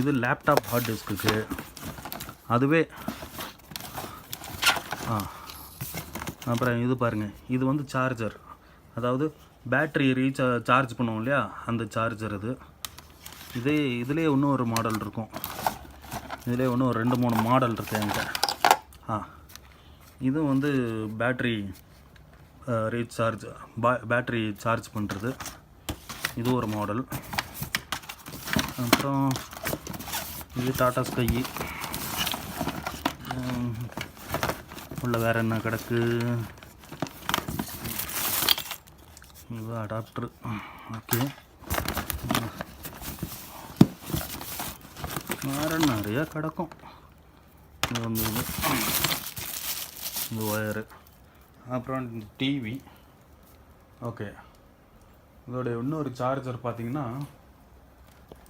இது laptop heart டிஸ்க்குக்கு. அதுவே அப்புறம் இது பாருங்கள், இது வந்து சார்ஜர், அதாவது பேட்ரி சார்ஜ் பண்ணுவோம் இல்லையா, அந்த சார்ஜர் இது. இதிலே இன்னும் ஒரு மாடல் இருக்கும். இதிலே இன்னும் 2-3 மாடல் இருக்குது என்கிட்ட. இது வந்து பேட்ரி ரீசார்ஜ், பேட்ரி சார்ஜ் பண்ணுறது, இது ஒரு மாடல். அப்புறம் இது டாடா ஸ்கை. உள்ள வேறு என்ன கிடக்கு? இது அடாப்டர். ஓகே, வேறு நிறையா கிடக்கும். இது வந்து இது ஒயரு. அப்புறம் டிவி. ஓகே, இதோடைய இன்னொரு சார்ஜர் பார்த்திங்கன்னா